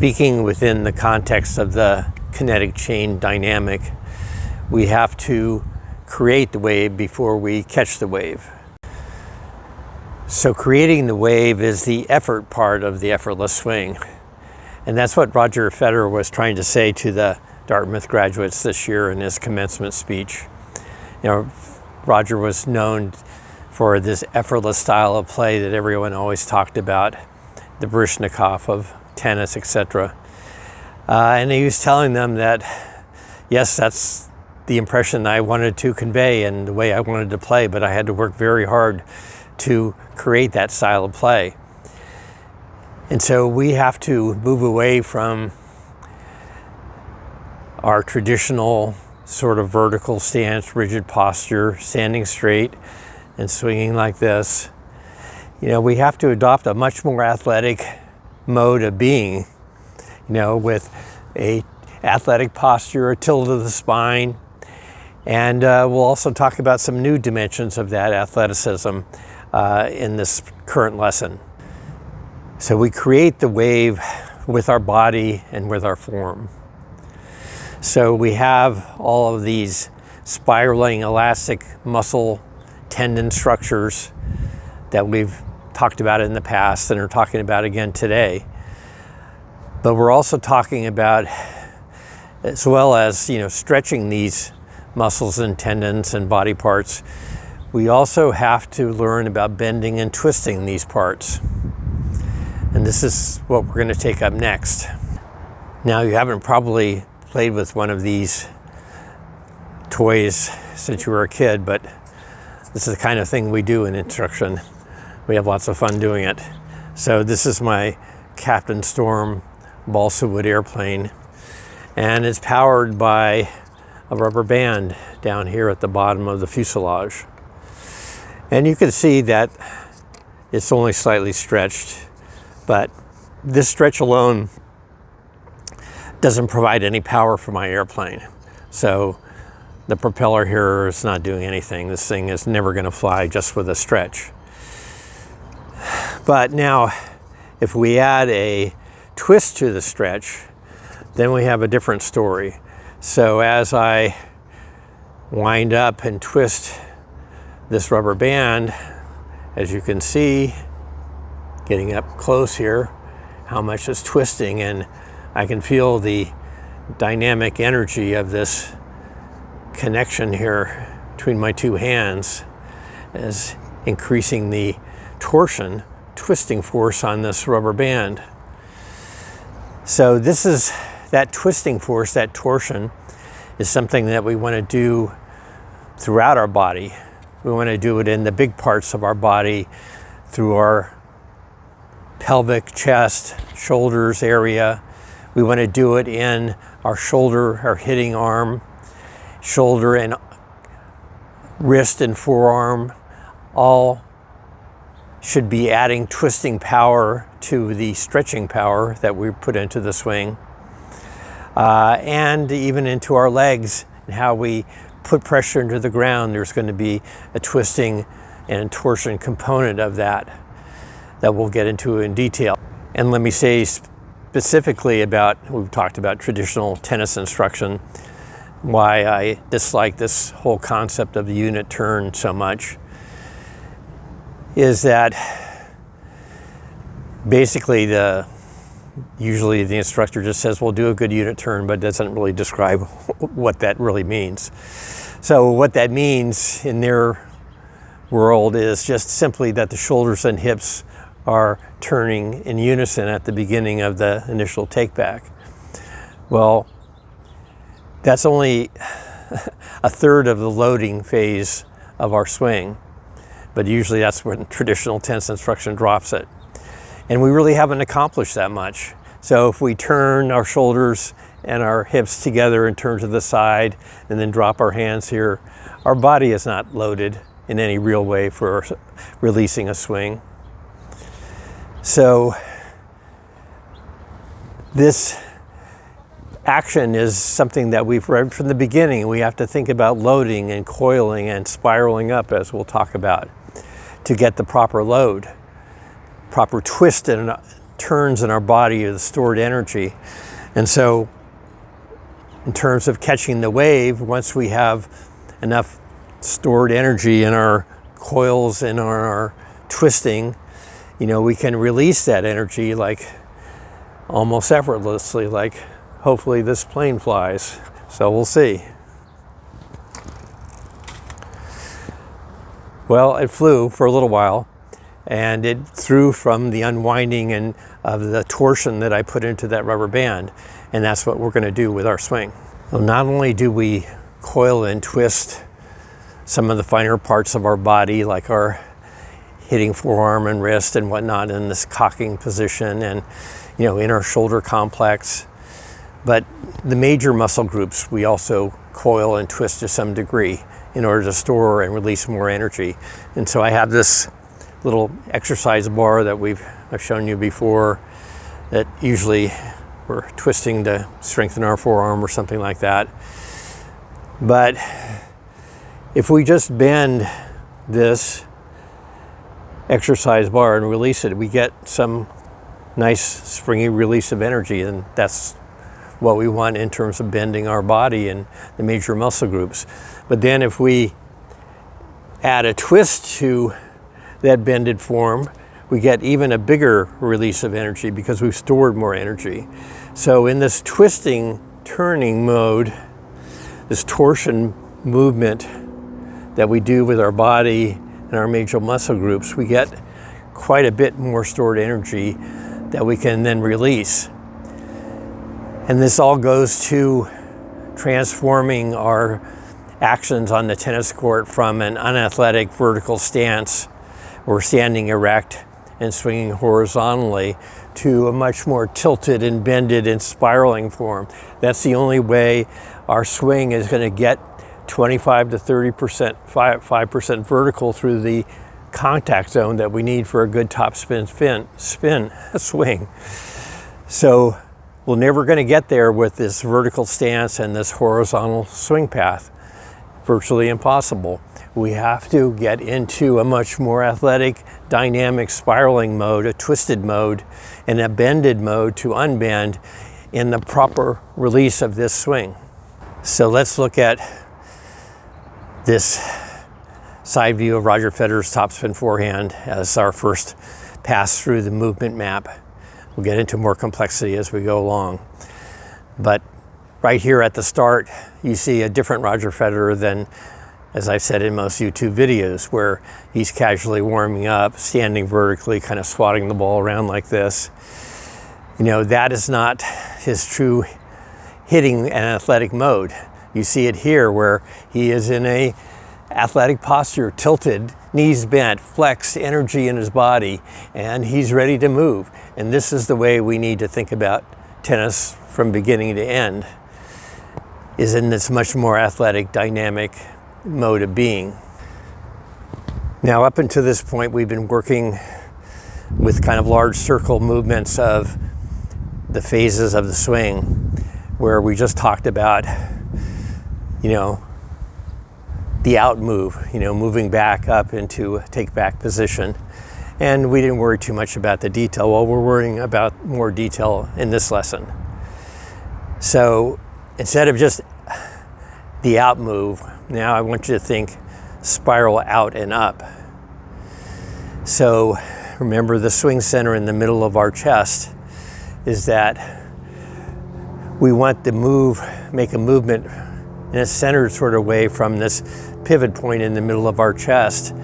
Speaking within the context of the kinetic chain dynamic, we have to create the wave before we catch the wave. So creating the wave is the effort part of the effortless swing. And that's what Roger Federer was trying to say to the Dartmouth graduates this year in his commencement speech. You know, Roger was known for this effortless style of play that everyone always talked about, the Baryshnikov of tennis, etc. And he was telling them that, yes, that's the impression I wanted to convey and the way I wanted to play, but I had to work very hard to create that style of play. And so we have to move away from our traditional sort of vertical stance, rigid posture, standing straight and swinging like this. You know, we have to adopt a much more athletic mode of being, you know, with a athletic posture, a tilt of the spine, and we'll also talk about some new dimensions of that athleticism in this current lesson. So we create the wave with our body and with our form. So we have all of these spiraling elastic muscle tendon structures that we've talked about in the past and are talking about again today. But we're also talking about, as well as, you know, stretching these muscles and tendons and body parts, we also have to learn about bending and twisting these parts. And this is what we're going to take up next. Now, you haven't probably played with one of these toys since you were a kid, but this is the kind of thing we do in instruction. We have lots of fun doing it. So this is my Captain Storm balsa wood airplane, and it's powered by a rubber band down here at the bottom of the fuselage. And you can see that it's only slightly stretched, but this stretch alone doesn't provide any power for my airplane. So the propeller here is not doing anything. This thing is never going to fly just with a stretch. But now, if we add a twist to the stretch, then we have a different story. So as I wind up and twist this rubber band, as you can see, getting up close here, how much it's twisting, and I can feel the dynamic energy of this connection here between my two hands as increasing the torsion, twisting force on this rubber band. So this is that twisting force, that torsion, is something that we want to do throughout our body. We want to do it in the big parts of our body, through our pelvic, chest, shoulders area. We want to do it in our shoulder, our hitting arm, shoulder and wrist and forearm. All should be adding twisting power to the stretching power that we put into the swing. And even into our legs and how we put pressure into the ground, there's going to be a twisting and torsion component of that we'll get into in detail. And let me say specifically about, we've talked about traditional tennis instruction, why I dislike this whole concept of the unit turn so much, is that basically usually the instructor just says, well, do a good unit turn, but doesn't really describe what that really means. So what that means in their world is just simply that the shoulders and hips are turning in unison at the beginning of the initial take back. Well, that's only a third of the loading phase of our swing, but usually that's when traditional tennis instruction drops it. And we really haven't accomplished that much. So if we turn our shoulders and our hips together and turn to the side and then drop our hands here, our body is not loaded in any real way for releasing a swing. So this action is something that we've read from the beginning. We have to think about loading and coiling and spiraling up, as we'll talk about, to get the proper load, proper twist and turns in our body are the stored energy. And so in terms of catching the wave, once we have enough stored energy in our coils and our twisting, you know, we can release that energy like almost effortlessly, like hopefully this plane flies. So we'll see. Well, it flew for a little while, and it threw from the unwinding and of the torsion that I put into that rubber band, and that's what we're going to do with our swing. Well, not only do we coil and twist some of the finer parts of our body, like our hitting forearm and wrist and whatnot in this cocking position, and you know, in our shoulder complex, but the major muscle groups we also coil and twist to some degree in order to store and release more energy. And so I have this little exercise bar that I've shown you before, that usually we're twisting to strengthen our forearm or something like that. But if we just bend this exercise bar and release it, we get some nice springy release of energy, and that's what we want in terms of bending our body and the major muscle groups. But then if we add a twist to that bended form, we get even a bigger release of energy because we've stored more energy. So in this twisting, turning mode, this torsion movement that we do with our body and our major muscle groups, we get quite a bit more stored energy that we can then release. And this all goes to transforming our actions on the tennis court from an unathletic vertical stance, where we're standing erect and swinging horizontally, to a much more tilted and bended and spiraling form. That's the only way our swing is going to get 25 to 30%, 5% vertical through the contact zone that we need for a good topspin swing. So we're never going to get there with this vertical stance and this horizontal swing path. Virtually impossible. We have to get into a much more athletic, dynamic spiraling mode, a twisted mode, and a bended mode to unbend in the proper release of this swing. So let's look at this side view of Roger Federer's topspin forehand as our first pass through the movement map. We'll get into more complexity as we go along. But right here at the start, you see a different Roger Federer than, as I've said in most YouTube videos, where he's casually warming up, standing vertically, kind of swatting the ball around like this. You know, that is not his true hitting and athletic mode. You see it here where he is in a athletic posture, tilted, knees bent, flexed, energy in his body, and he's ready to move. And this is the way we need to think about tennis from beginning to end, is in this much more athletic, dynamic mode of being. Now, up until this point, we've been working with kind of large circle movements of the phases of the swing, where we just talked about, you know, the out move, you know, moving back up into a take back position. And we didn't worry too much about the detail. Well, we're worrying about more detail in this lesson. So instead of just the out move, now I want you to think spiral out and up. So remember, the swing center in the middle of our chest is that we want to make a movement in a centered sort of way from this pivot point in the middle of our chest.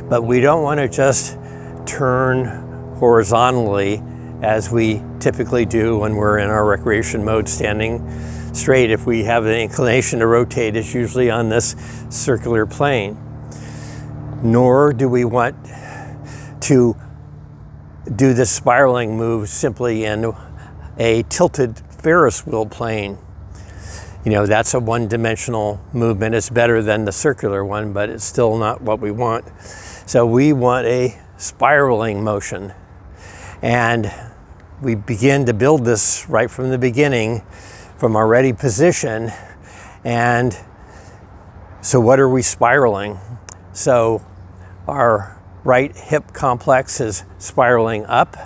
But we don't want to just turn horizontally as we typically do when we're in our recreation mode, standing straight. If we have the inclination to rotate, it's usually on this circular plane. Nor do we want to do this spiraling move simply in a tilted Ferris wheel plane. You know, that's a one-dimensional movement. It's better than the circular one, but it's still not what we want. So we want a spiraling motion. And we begin to build this right from the beginning, from our ready position. And so what are we spiraling? So our right hip complex is spiraling up,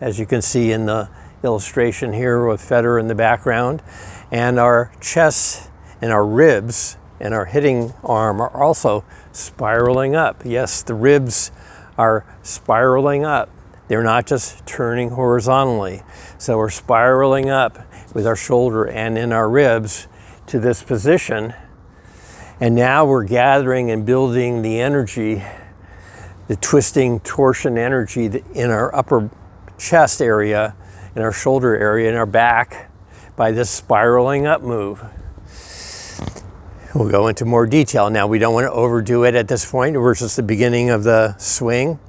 as you can see in the illustration here with Federer in the background. And our chest and our ribs and our hitting arm are also spiraling up. Yes, the ribs are spiraling up. They're not just turning horizontally. So we're spiraling up with our shoulder and in our ribs to this position. And now we're gathering and building the energy, the twisting torsion energy in our upper chest area, in our shoulder area, in our back by this spiraling up move. We'll go into more detail. Now, we don't want to overdo it at this point. We're just the beginning of the swing,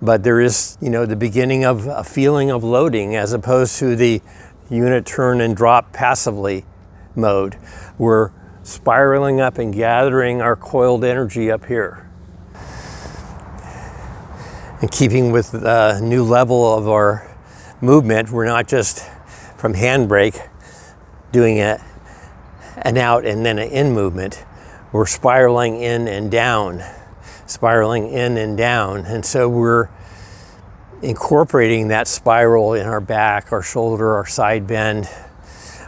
but there is, the beginning of a feeling of loading as opposed to the unit turn and drop passively mode. We're spiraling up and gathering our coiled energy up here. And keeping with the new level of our movement, we're not just from handbrake doing an out and then an in movement. We're spiraling in and down, spiraling in and down. And so we're incorporating that spiral in our back, our shoulder, our side bend,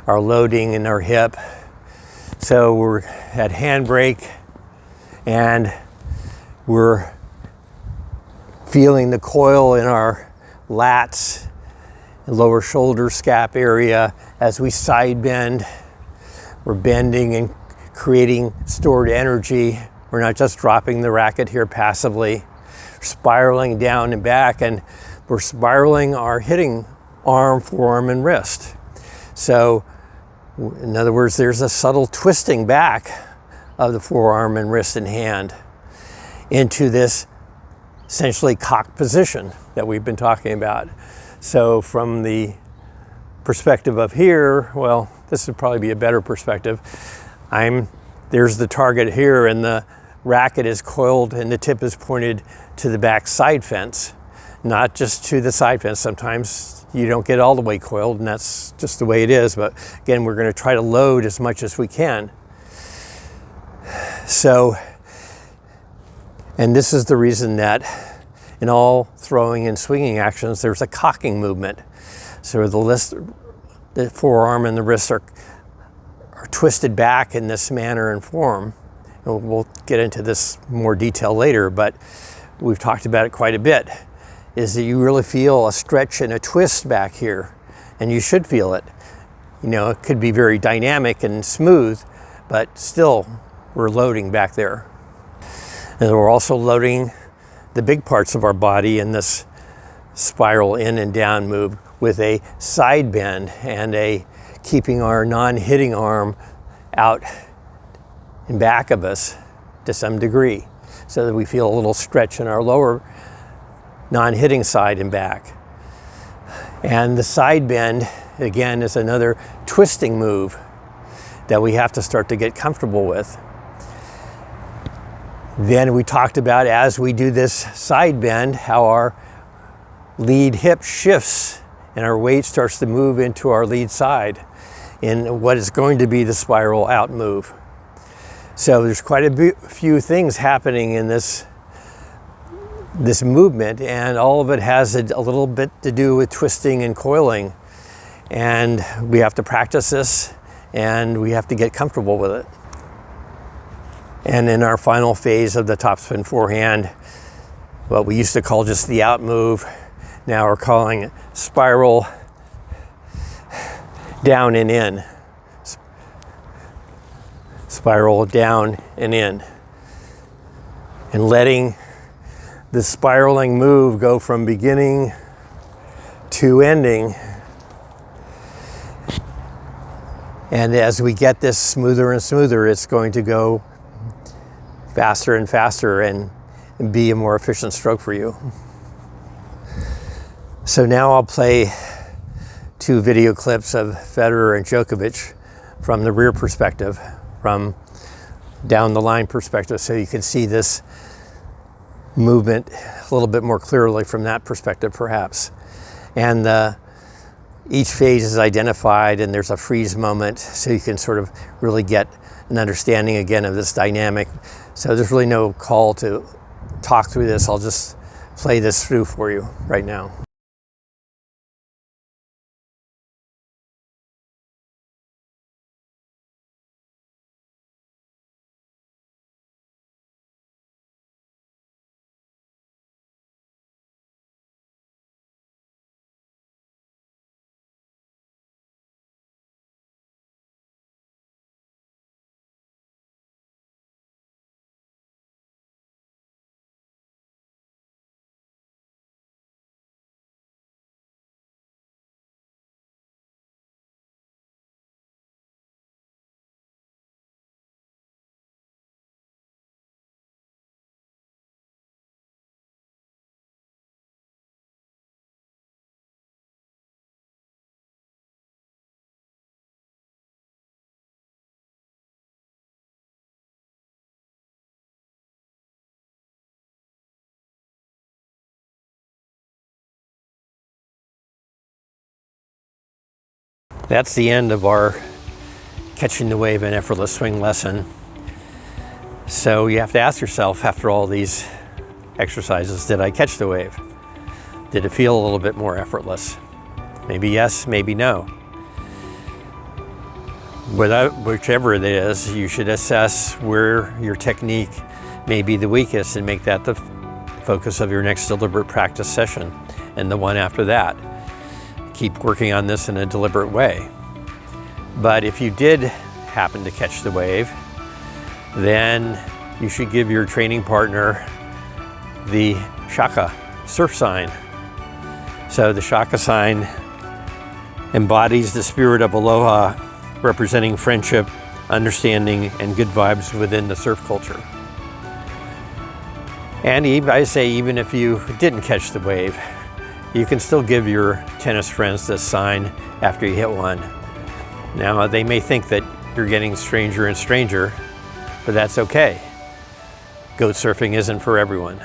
our loading in our hip. So we're at handbrake and we're feeling the coil in our lats, lower shoulder scap area as we side bend. We're bending and creating stored energy. We're not just dropping the racket here passively, spiraling down and back, and we're spiraling our hitting arm, forearm, and wrist. So, in other words, there's a subtle twisting back of the forearm and wrist and hand into this essentially cocked position that we've been talking about. So from the perspective of here, well, this would probably be a better perspective. There's the target here and the racket is coiled and the tip is pointed to the back side fence, not just to the side fence. Sometimes you don't get all the way coiled and that's just the way it is. But again, we're going to try to load as much as we can. So, and this is the reason that in all throwing and swinging actions, there's a cocking movement. So the forearm and the wrists are twisted back in this manner and form. And we'll get into this more detail later, but we've talked about it quite a bit, is that you really feel a stretch and a twist back here, and you should feel it. It could be very dynamic and smooth, but still we're loading back there. And we're also loading the big parts of our body in this spiral in and down move with a side bend and keeping our non-hitting arm out in back of us to some degree, so that we feel a little stretch in our lower non-hitting side and back. And the side bend, again, is another twisting move that we have to start to get comfortable with. Then we talked about, as we do this side bend, how our lead hip shifts and our weight starts to move into our lead side in what is going to be the spiral out move. So there's quite a few things happening in this movement, and all of it has a little bit to do with twisting and coiling. And we have to practice this and we have to get comfortable with it. And in our final phase of the topspin forehand, what we used to call just the out move, now we're calling it spiral down and in. Spiral down and in. And letting the spiraling move go from beginning to ending. And as we get this smoother and smoother, it's going to go faster and faster and be a more efficient stroke for you. So now I'll play 2 video clips of Federer and Djokovic from the rear perspective, from down the line perspective, so you can see this movement a little bit more clearly from that perspective perhaps. And each phase is identified and there's a freeze moment, so you can sort of really get an understanding again of this dynamic. So there's really no call to talk through this. I'll just play this through for you right now. That's the end of our catching the wave and effortless swing lesson. So you have to ask yourself after all these exercises, did I catch the wave? Did it feel a little bit more effortless? Maybe yes, maybe no. Whichever it is, you should assess where your technique may be the weakest and make that the focus of your next deliberate practice session and the one after that. Keep working on this in a deliberate way. But if you did happen to catch the wave, then you should give your training partner the shaka, surf sign. So the shaka sign embodies the spirit of aloha, representing friendship, understanding, and good vibes within the surf culture. And I say, even if you didn't catch the wave, you can still give your tennis friends this sign after you hit one. Now, they may think that you're getting stranger and stranger, but that's okay. Goat surfing isn't for everyone.